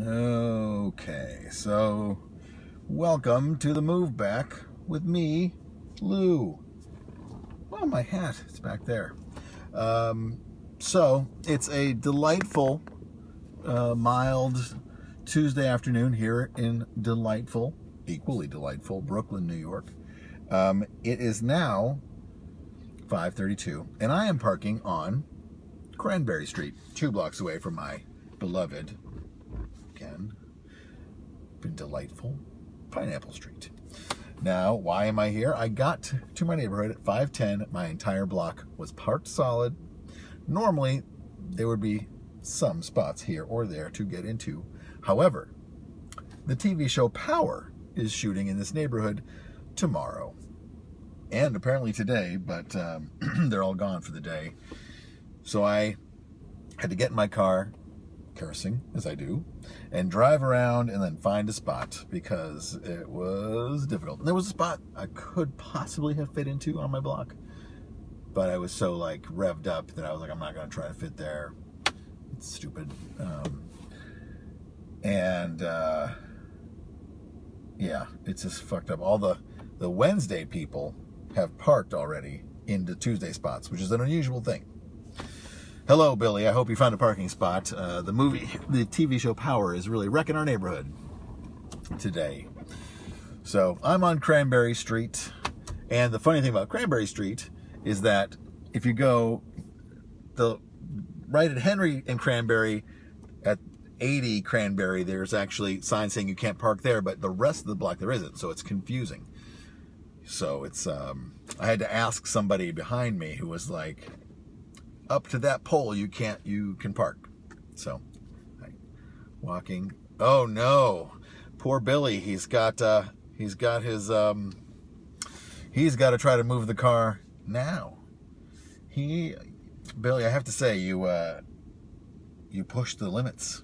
Okay, so welcome to the move back with me, Lou. Well, my hat, it's back there. So it's a delightful, mild Tuesday afternoon here in equally delightful Brooklyn, New York. It is now 5:32, and I am parking on Cranberry Street, 2 blocks away from my beloved, again, delightful Pineapple Street. Now, why am I here? I got to my neighborhood at 5:10. My entire block was parked solid. Normally, there would be some spots here or there to get into. However, the TV show Power is shooting in this neighborhood tomorrow. And apparently today, but they're all gone for the day. So I had to get in my car, cursing as I do, and drive around and then find a spot because it was difficult. And there was a spot I could possibly have fit into on my block, but I was so like revved up that I was like, I'm not going to try to fit there. It's stupid. Yeah, it's just fucked up. All the Wednesday people have parked already into Tuesday spots, which is an unusual thing. Hello, Billy. I hope you found a parking spot. The TV show Power is really wrecking our neighborhood today. So I'm on Cranberry Street, and the funny thing about Cranberry Street is that if you go right at Henry and Cranberry, at 80 Cranberry, there's actually signs saying you can't park there, but the rest of the block there isn't, so it's confusing. So it's I had to ask somebody behind me who was like, up to that pole you can park. So walking. Oh no, poor Billy. He's got to try to move the car now. Billy, I have to say, you pushed the limits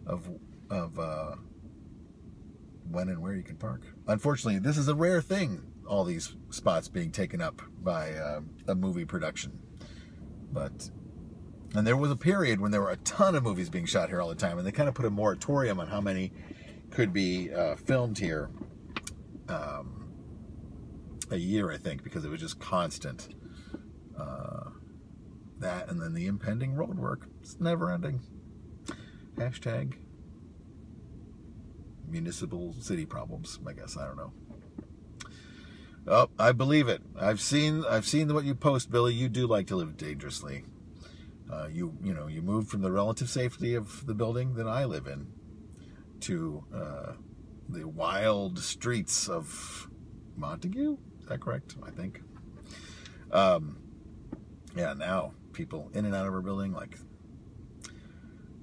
of when and where you can park. Unfortunately, this is a rare thing, all these spots being taken up by a movie production. And there was a period when there were a ton of movies being shot here all the time, and they kind of put a moratorium on how many could be filmed here a year, I think, because it was just constant. That, and then the impending road work. It's never ending. Hashtag municipal city problems, I guess. I don't know. Oh, I believe it. I've seen what you post, Billy. You do like to live dangerously. You moved from the relative safety of the building that I live in to the wild streets of Montague. Is that correct? I think. Yeah, now people in and out of our building, like,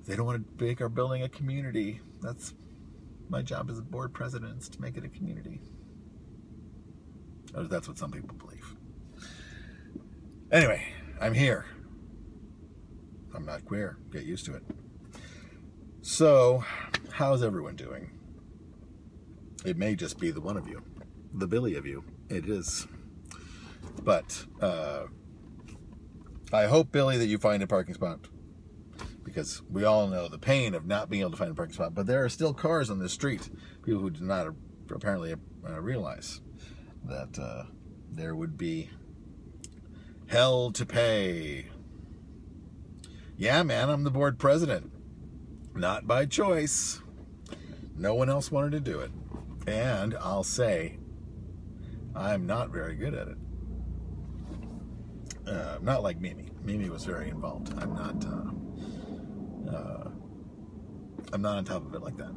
they don't want to make our building a community. That's my job as a board president, is to make it a community. Or that's what some people believe. Anyway, I'm here. I'm not queer. Get used to it. So, how's everyone doing? It may just be the one of you. The Billy of you. It is. But, I hope, Billy, that you find a parking spot. Because we all know the pain of not being able to find a parking spot. But there are still cars on this street. People who do not apparently realize that there would be hell to pay. Yeah, man, I'm the board president. Not by choice. No one else wanted to do it. And I'll say, I'm not very good at it. Not like Mimi. Mimi was very involved. I'm not on top of it like that.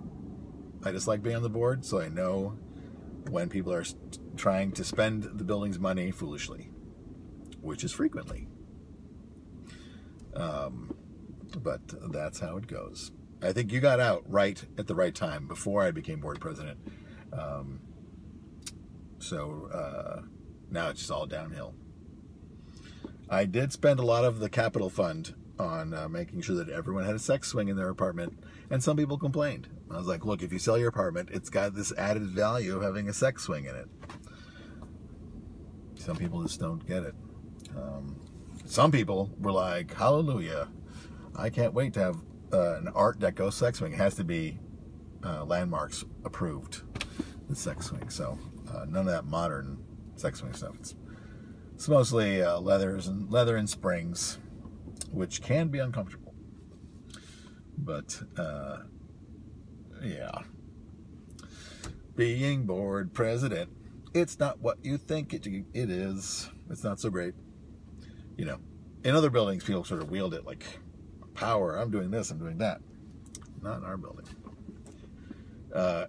I just like being on the board, so I know when people are trying to spend the building's money foolishly, which is frequently. But that's how it goes. I think you got out right at the right time before I became board president. So now it's just all downhill. I did spend a lot of the capital fund on making sure that everyone had a sex swing in their apartment, and some people complained. I was like, look, if you sell your apartment, it's got this added value of having a sex swing in it. Some people just don't get it. Some people were like, hallelujah, I can't wait to have an Art Deco sex swing, it has to be Landmarks approved. The sex swing, so none of that modern sex swing stuff. It's mostly leather and springs, which can be uncomfortable. But yeah, being board president, it's not what you think it is. It's not so great. You know, in other buildings, people sort of wield it like power. I'm doing this, I'm doing that. Not in our building.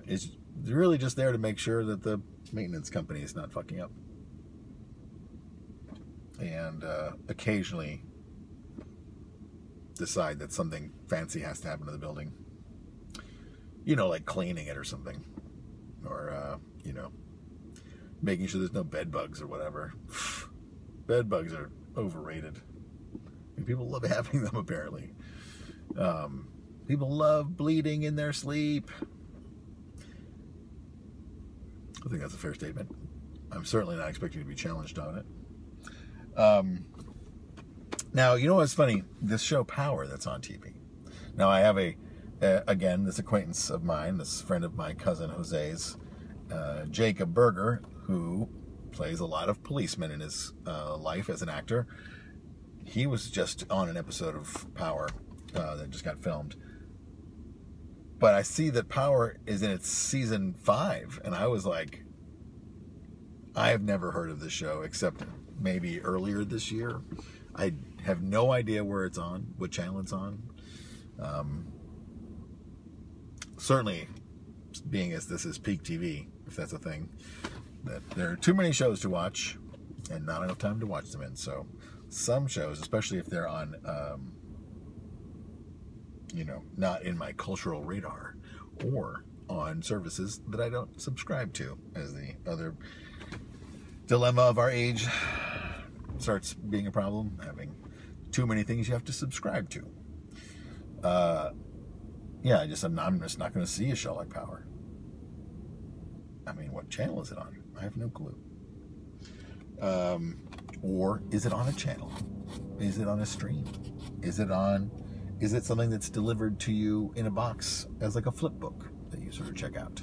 It's really just there to make sure that the maintenance company is not fucking up. And occasionally decide that something fancy has to happen to the building. You know, like cleaning it or something. Or, you know, making sure there's no bed bugs or whatever. Bed bugs are overrated. And people love having them, apparently. People love bleeding in their sleep. I think that's a fair statement. I'm certainly not expecting to be challenged on it. Now, you know what's funny? This show Power that's on TV. Now, I have again, this acquaintance of mine, this friend of my cousin Jose's, Jacob Berger, who plays a lot of policemen in his life as an actor. He was just on an episode of Power that just got filmed. But I see that Power is in its season 5, and I was like, I have never heard of this show except maybe earlier this year. I have no idea where it's on, what channel it's on. Certainly, being as this is peak TV, if that's a thing, that there are too many shows to watch and not enough time to watch them in. So some shows, especially if they're on, you know, not in my cultural radar or on services that I don't subscribe to, as the other dilemma of our age starts being a problem, having too many things you have to subscribe to. Yeah, I'm just not going to see a show like Power. I mean, what channel is it on? I have no clue. Or is it on a channel? Is it on a stream? Is it something that's delivered to you in a box as like a flip book that you sort of check out?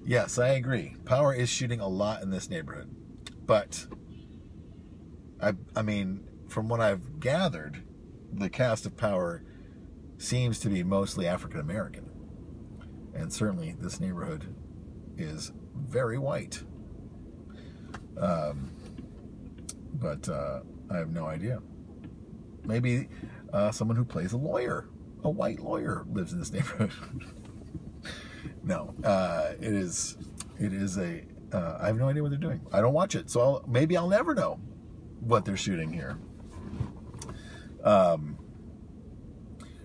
Yes, I agree. Power is shooting a lot in this neighborhood. But, I mean, from what I've gathered, the cast of Power seems to be mostly African American. And certainly this neighborhood is very white. But I have no idea. Maybe someone who plays a lawyer, a white lawyer, lives in this neighborhood. No, it is a, I have no idea what they're doing. I don't watch it, so maybe I'll never know what they're shooting here.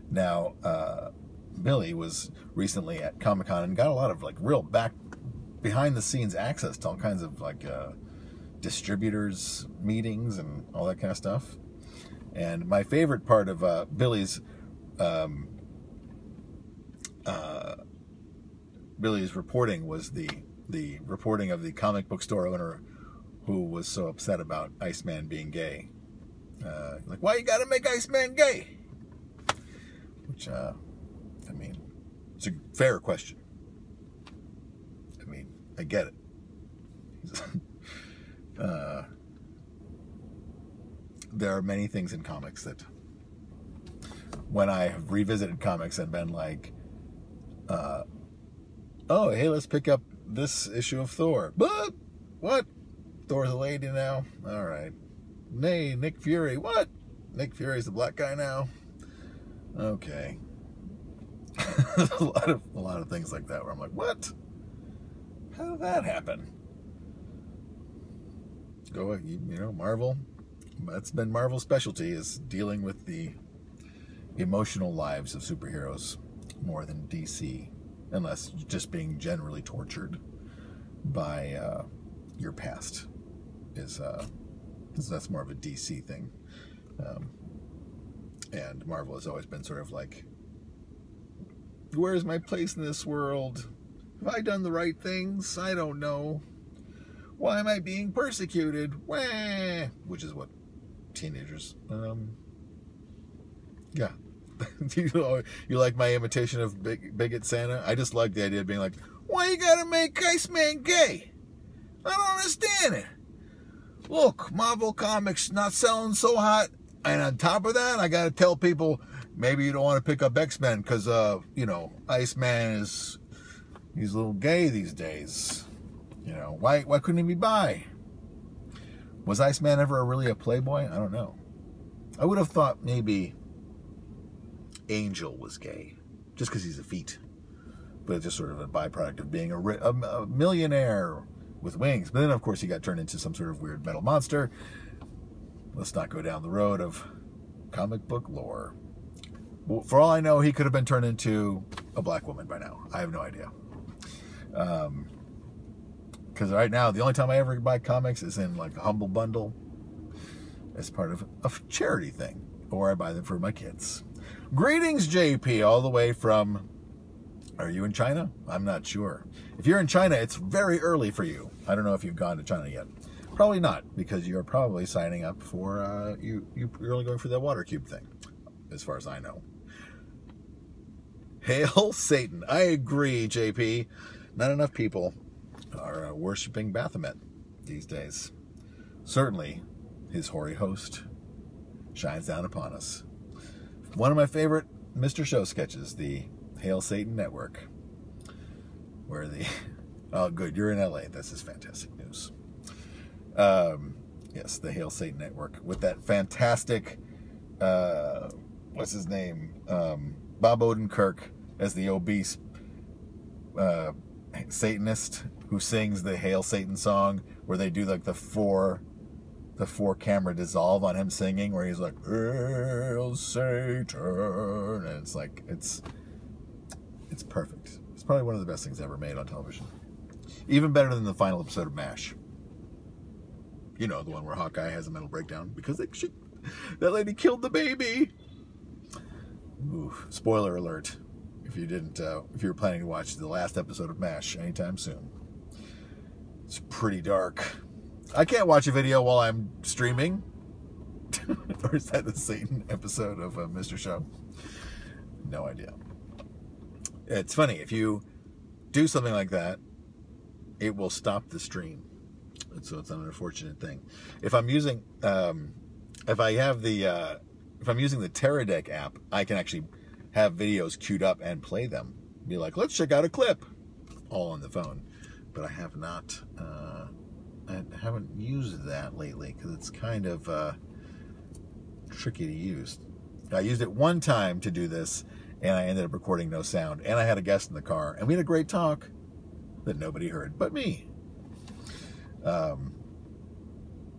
Now, Billy was recently at Comic-Con and got a lot of like real behind the scenes access to all kinds of like distributors meetings and all that kind of stuff. And my favorite part of Billy's reporting was the reporting of the comic book store owner who was so upset about Iceman being gay. Like, why you gotta make Iceman gay? Which, I mean, it's a fair question. I mean, I get it. There are many things in comics that, when I have revisited comics and been like, oh, hey, let's pick up this issue of Thor. But what? Thor's a lady now? All right. Nay, Nick Fury. What? Nick Fury's the black guy now? Okay. a lot of things like that where I'm like, what? How did that happen? You know, Marvel. That's been Marvel's specialty, is dealing with the emotional lives of superheroes more than DC, unless just being generally tortured by your past that's more of a DC thing. And Marvel has always been sort of like, where's my place in this world? Have I done the right things? I don't know. Why am I being persecuted? Wah! Which is what teenagers Yeah. You like my imitation of Bigot Santa? I just like the idea of being like, why you gotta make Iceman gay? I don't understand it. Look, Marvel Comics not selling so hot, and on top of that, I gotta tell people maybe you don't want to pick up X-Men because, you know, Iceman he's a little gay these days. You know, why couldn't he be bi? Was Iceman ever really a playboy? I don't know. I would have thought maybe Angel was gay, just because he's a feat, but it's just sort of a byproduct of being a millionaire with wings. But then, of course, he got turned into some sort of weird metal monster. Let's not go down the road of comic book lore. Well, for all I know, he could have been turned into a black woman by now. I have no idea. Because right now, the only time I ever buy comics is in like a Humble Bundle as part of a charity thing, or I buy them for my kids. Greetings, JP, all the way from, are you in China? I'm not sure. If you're in China, it's very early for you. I don't know if you've gone to China yet. Probably not, because you're probably signing up for, you're only going for that water cube thing, as far as I know. Hail Satan. I agree, JP. Not enough people are worshiping Baphomet these days. Certainly, his hoary host shines down upon us. One of my favorite Mr. Show sketches, the Hail Satan Network, where oh good, you're in LA. This is fantastic news. Yes, the Hail Satan Network with that fantastic, what's his name? Bob Odenkirk as the obese Satanist who sings the Hail Satan song, where they do like the four camera dissolve on him singing, where he's like, Hail Satan, and it's like, it's perfect. It's probably one of the best things ever made on television. Even better than the final episode of MASH. You know, the one where Hawkeye has a mental breakdown because that lady killed the baby. Ooh, spoiler alert. If you were planning to watch the last episode of MASH anytime soon. It's pretty dark. I can't watch a video while I'm streaming. Or is that the Satan episode of Mr. Show? No idea. It's funny, if you do something like that, it will stop the stream. So it's an unfortunate thing. If I'm using, if I'm using the Teradek app, I can actually have videos queued up and play them. Be like, let's check out a clip, all on the phone. But I have not. I haven't used that lately because it's kind of tricky to use. I used it one time to do this, and I ended up recording no sound. And I had a guest in the car, and we had a great talk that nobody heard but me.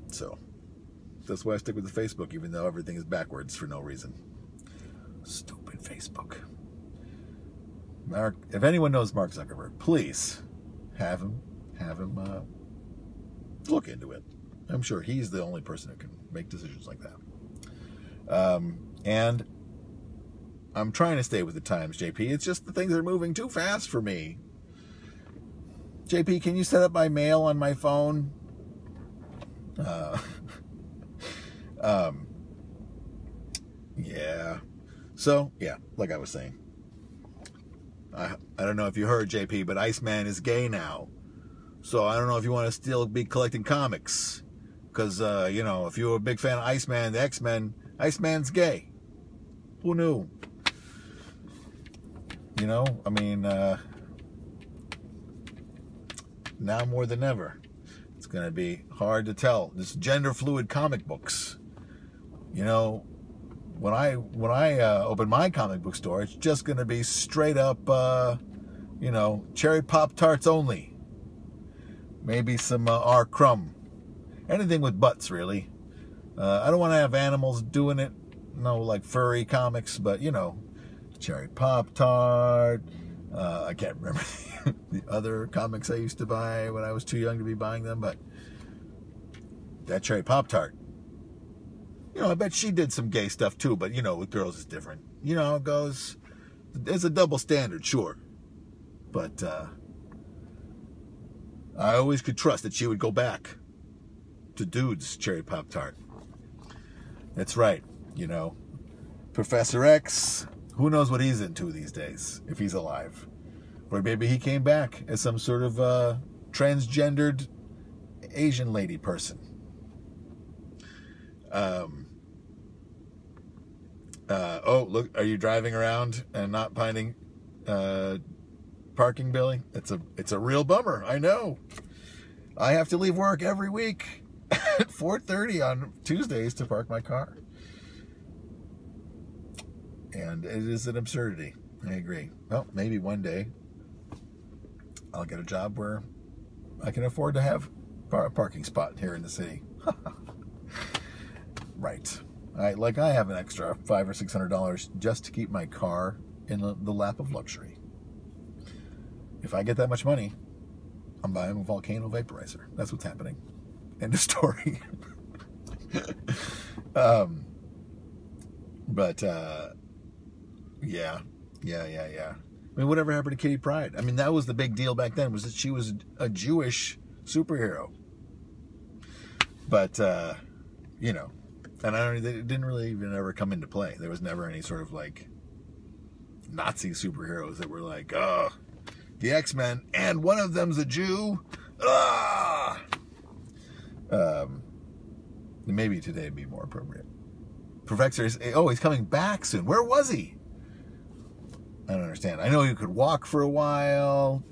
So that's why I stick with the Facebook, even though everything is backwards for no reason. Stupid Facebook. Mark, if anyone knows Mark Zuckerberg, please have him look into it. I'm sure he's the only person who can make decisions like that. And I'm trying to stay with the times, JP. It's just the things are moving too fast for me. JP, can you set up my mail on my phone? Yeah. So, yeah, like I was saying. I don't know if you heard, JP, but Iceman is gay now. So I don't know if you want to still be collecting comics. Because, you know, if you're a big fan of Iceman, the X-Men, Iceman's gay. Who knew? You know, I mean, now more than ever, it's going to be hard to tell. This gender fluid comic books. You know, when I open my comic book store, it's just going to be straight up, you know, cherry Pop-Tarts only. Maybe some R. Crumb. Anything with butts, really. I don't want to have animals doing it. No, like furry comics, but, you know, cherry Pop-Tart. I can't remember the other comics I used to buy when I was too young to be buying them, but that cherry Pop-Tart. You know, I bet she did some gay stuff too, but, you know, with girls it's different. You know how it goes. There's a double standard, sure. But I always could trust that she would go back to dude's cherry Pop-Tart. That's right, you know. Professor X, who knows what he's into these days, if he's alive. Or maybe he came back as some sort of transgendered Asian lady person. Oh, look, are you driving around and not finding parking, Billy? It's a real bummer, I know. I have to leave work every week at 4:30 on Tuesdays to park my car. And it is an absurdity. I agree. Well, maybe one day I'll get a job where I can afford to have a parking spot here in the city. Right. Like I have an extra $500 or $600 just to keep my car in the lap of luxury. If I get that much money, I'm buying a volcano vaporizer. That's what's happening. End of story. Yeah. I mean, whatever happened to Kitty Pryde? I mean, that was the big deal back then, was that she was a Jewish superhero. But, you know, and it didn't really even ever come into play. There was never any sort of, like, Nazi superheroes that were like, oh, the X-Men, and one of them's a Jew. Ah! Maybe today would be more appropriate. Professor is, oh, he's coming back soon. Where was he? I don't understand. I know he could walk for a while.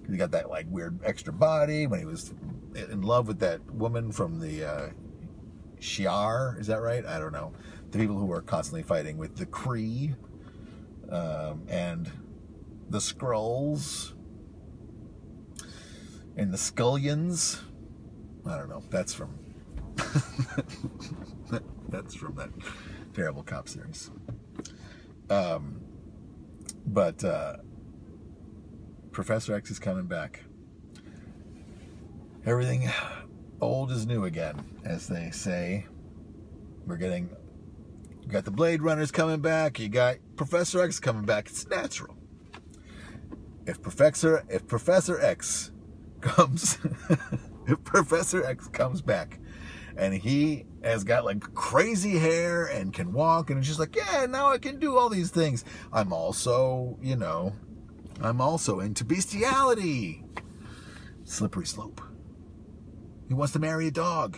He got that like weird extra body when he was in love with that woman from the Shi'ar. Is that right? I don't know. The people who were constantly fighting with the Kree and the Skrulls and the Scullions. I don't know. That's from that's from that terrible cop series. But Professor X is coming back. Everything old is new again, as they say. You got the Blade Runners coming back. You got Professor X coming back. It's natural. If Professor X comes, if Professor X comes back, and he has got like crazy hair and can walk, and it's just like, yeah, now I can do all these things. I'm also into bestiality. Slippery slope. He wants to marry a dog.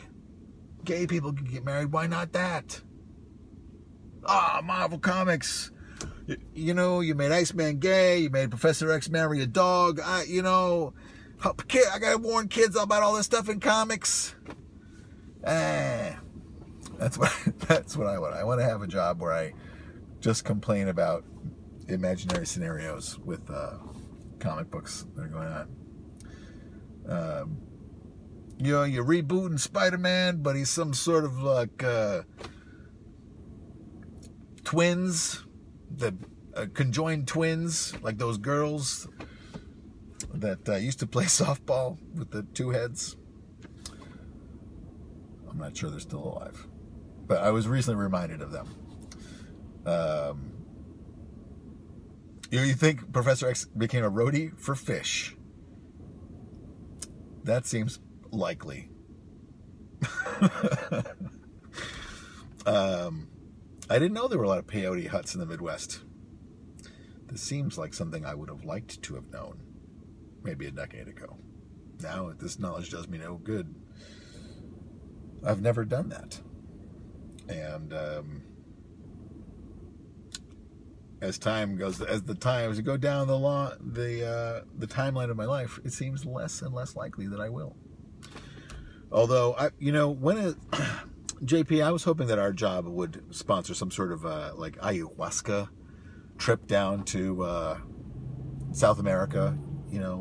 Gay people can get married. Why not that? Marvel Comics. You made Iceman gay. You made Professor X marry a dog. I gotta warn kids about all this stuff in comics. That's what I want. I want to have a job where I just complain about imaginary scenarios with comic books that are going on. You're rebooting Spider-Man, but he's some sort of like twins, the conjoined twins, like those girls that used to play softball with the two heads. I'm not sure they're still alive, but I was recently reminded of them. You think Professor X became a roadie for Fish? That seems likely. I didn't know there were a lot of peyote huts in the Midwest. This seems like something I would have liked to have known maybe a decade ago. Now, this knowledge does me no good. I've never done that. And as time goes, as you go down the timeline of my life, it seems less and less likely that I will. Although, JP, I was hoping that our job would sponsor some sort of like ayahuasca trip down to South America,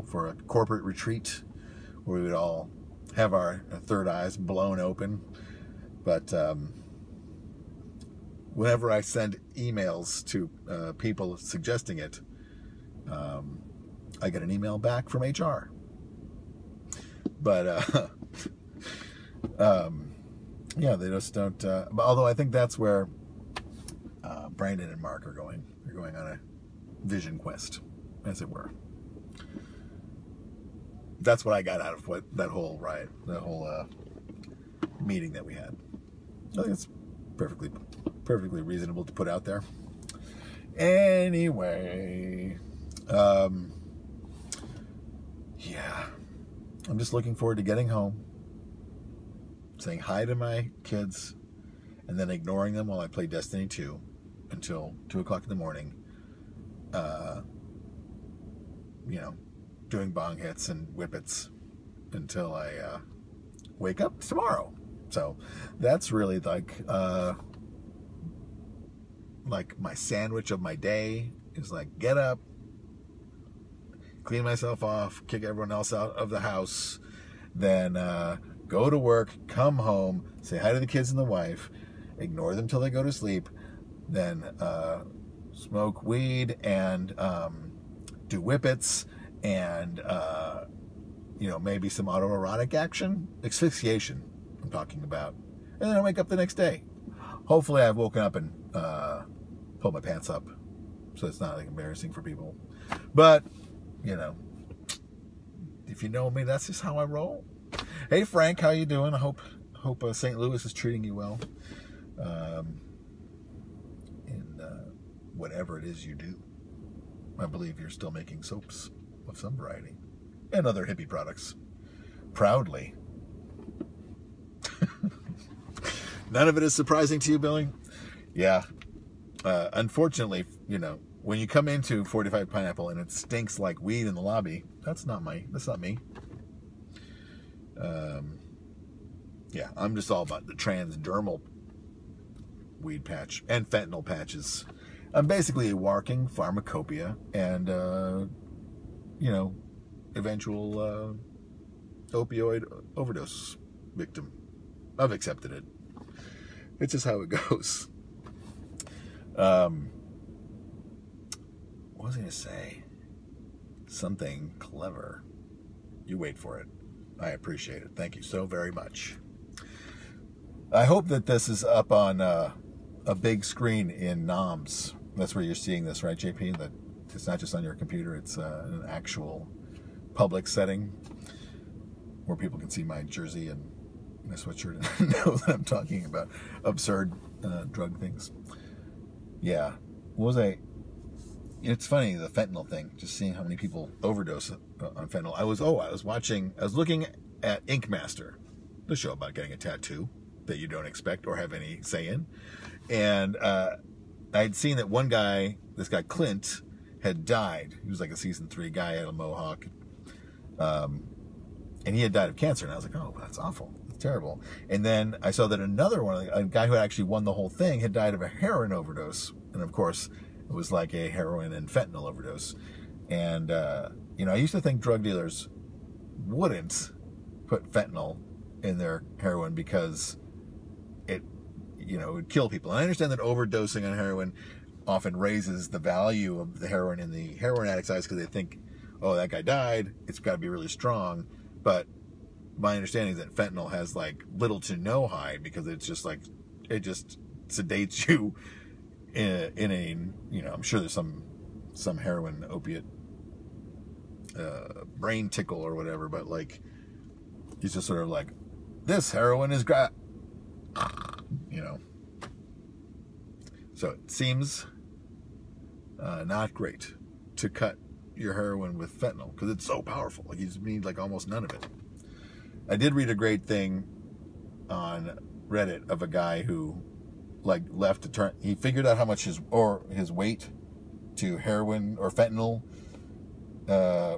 for a corporate retreat where we would all have our third eyes blown open. But whenever I send emails to people suggesting it, I get an email back from HR. But yeah, they just don't. Although I think that's where Brandon and Mark are going. They're going on a vision quest, as it were. That's what I got out of that whole meeting that we had. I think it's perfectly perfectly reasonable to put out there. Anyway, yeah, I'm just looking forward to getting home, saying hi to my kids, and then ignoring them while I play Destiny 2 until 2 o'clock in the morning. You know, doing bong hits and whippets until I wake up tomorrow. So that's really like my sandwich of my day is like get up, clean myself off, kick everyone else out of the house, then go to work, come home, say hi to the kids and the wife, ignore them till they go to sleep, then smoke weed and do whippets and you know, maybe some autoerotic action, asphyxiation I'm talking about, and then I wake up the next day. Hopefully I've woken up and pulled my pants up so it's not like embarrassing for people. But you know, if you know me, that's just how I roll. Hey Frank, how you doing? I hope St. Louis is treating you well in whatever it is you do. I believe you're still making soaps of some variety and other hippie products. Proudly. None of it is surprising to you, Billy? Yeah. Unfortunately, you know, when you come into 45 Pineapple and it stinks like weed in the lobby, that's not me. Yeah, I'm just all about the transdermal weed patch and fentanyl patches. I'm basically a walking pharmacopoeia and, you know, eventual opioid overdose victim. I've accepted it. It's just how it goes. What was I going to say? Something clever. You wait for it. I appreciate it. Thank you so very much. I hope that this is up on a big screen in NOMS. That's where you're seeing this, right, JP? That it's not just on your computer. It's an actual public setting where people can see my jersey and my sweatshirt and know that I'm talking about absurd drug things. Yeah. What was I... It's funny, the fentanyl thing, just seeing how many people overdose on fentanyl. I was looking at Ink Master, the show about getting a tattoo that you don't expect or have any say in. And I'd seen that one guy, this guy Clint, had died. He was like a season 3 guy, had a mohawk. And he had died of cancer. And I was like, oh, that's awful. That's terrible. And then I saw that another one, a guy who had actually won the whole thing, had died of a heroin overdose. And of course, it was like a heroin and fentanyl overdose. And, you know, I used to think drug dealers wouldn't put fentanyl in their heroin because it, you know, would kill people. And I understand that overdosing on heroin often raises the value of the heroin in the heroin addict's eyes because they think, oh, that guy died, it's got to be really strong. But my understanding is that fentanyl has like little to no high because it's just like, it just sedates you in a, you know, I'm sure there's some heroin opiate brain tickle or whatever, but like he's just sort of like, this heroin is you know. So it seems not great to cut your heroin with fentanyl because it's so powerful. Like you just need like almost none of it. I did read a great thing on Reddit of a guy who like left to turn. He figured out how much his weight to heroin or fentanyl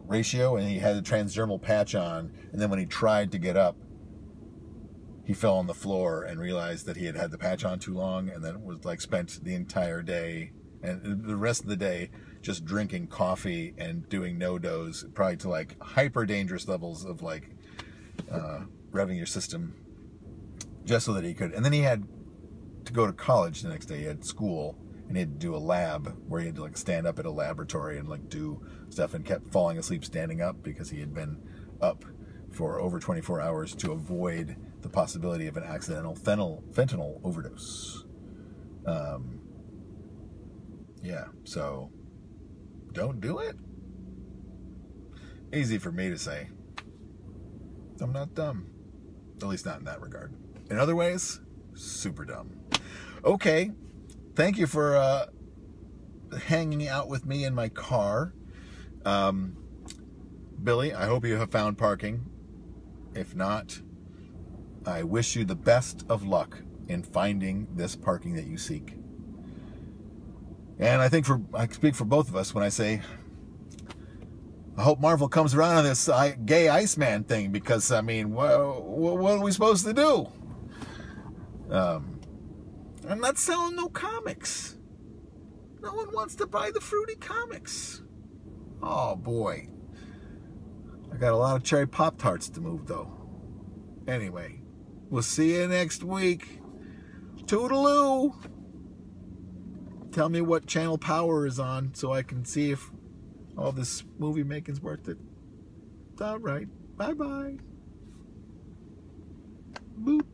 ratio, and he had a transdermal patch on. And then when he tried to get up, he fell on the floor and realized that he had the patch on too long, and then was like spent the entire day and the rest of the day just drinking coffee and doing no-dos, probably to like hyper dangerous levels of like revving your system, just so that he could. And then he had to go to college the next day. He had school, and he had to do a lab where he had to like stand up at a laboratory and like do stuff, and kept falling asleep standing up because he had been up for over 24 hours to avoid the possibility of an accidental fentanyl overdose. Yeah, so don't do it. Easy for me to say. I'm not dumb. At least not in that regard. In other ways, super dumb. Okay, thank you for hanging out with me in my car. Billy, I hope you have found parking. If not, I wish you the best of luck in finding this parking that you seek. And I speak for both of us when I say, I hope Marvel comes around on this gay Iceman thing, because, I mean, what are we supposed to do? I'm not selling no comics. No one wants to buy the fruity comics. Oh, boy. I got a lot of cherry Pop-Tarts to move, though. Anyway, we'll see you next week. Toodaloo! Tell me what channel Power is on so I can see if all this movie making's worth it. All right. Bye-bye. Boop.